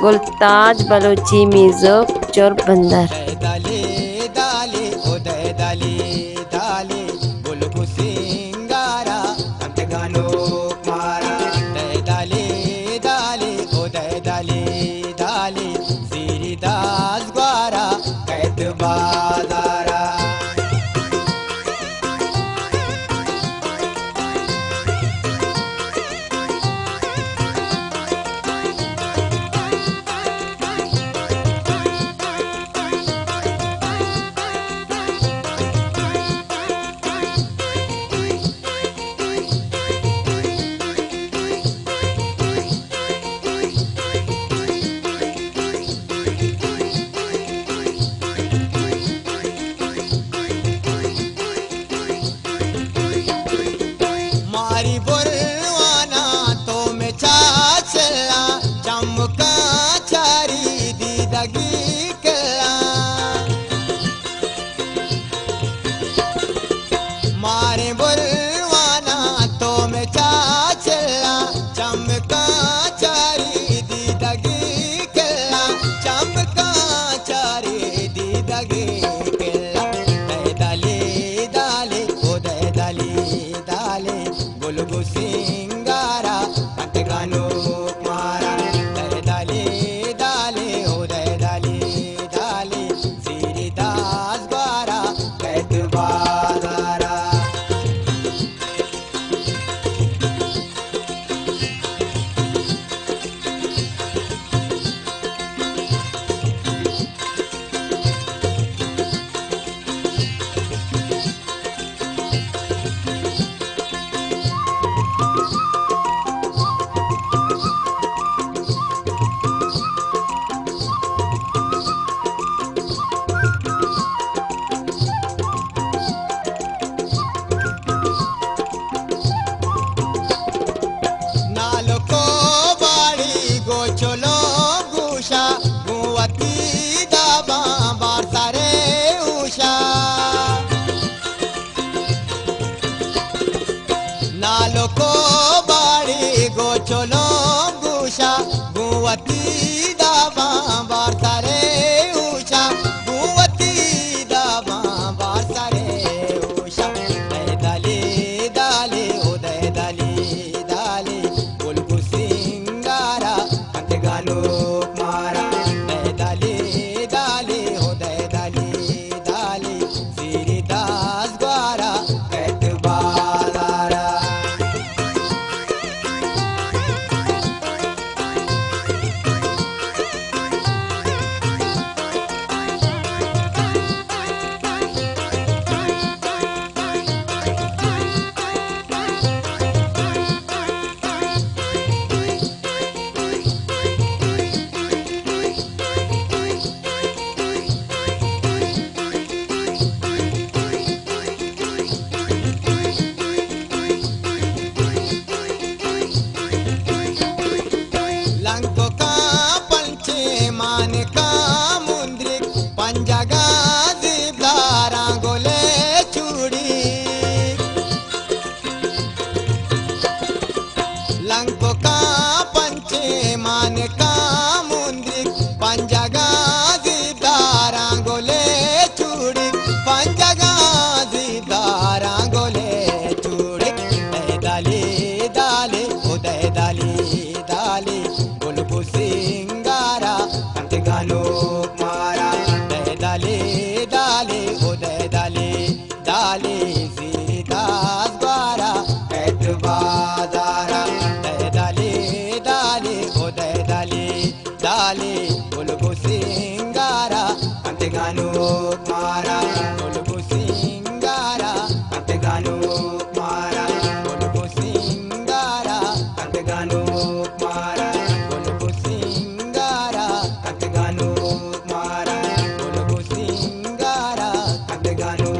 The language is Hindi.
गुलताज बलोची मिजोक चोर बंदर दाले दाले ओ दाले दाले बोलबो सिंगारा अंतगानो मारा दाले दाले ओ दाले दाले सिरिदास ग्वारा कैत बाजारा मारी बुरवाना तो में चाचला चमका चारी दीदगी कला मारे बुरवाना तो में चाचला चमका चारी दीदगी कला चमका चारी दीदगी कला दाले दाले ओ दाले दाले बोलबो सिंगारा अंतगानो मारा दाले दाले ओ दाले दाले सिरिदास ग्वारा कैत बाजारा नालो को बाड़ी गोचलो गुशा गुवती दाबा बार सारे उषा नालो को बाड़ी गोचलो गुशा गुवती दाबा बार सारे उषा गुवती दाबा बार सारे उषा दाले दाले ओ दाले दाले बोलबो सिंगारा अंतगानो मारा दाले दाले ओ दाले दाले सिरिदास ग्वारा कैत बाजारा लंको का पंचे मान का मुंद्रिक पंजगा जिब्लारा गोले चूड़ी लंको का पंचे मान का मुंद्रिक पंजगा जिब्लारा गोले चूड़ी पंजगा जिब्लारा गोले चूड़ी दाले दाले ओ दाले दाले बोलबो सिंगारा अंतगानो मारा दाले दाले ओ दाले दाले सिरिदास ग्वारा कैत बाजारा दाले दाले ओ दाले दाले बोलबो सिंगारा अंतगानो मारा बोलबो सिंगारा अंतगानो मारा बोलबो सिंगारा अंतगानो मारा बोलबो सिंगारा अंतगानो मारा बोलबो सिंगारा अंतगानो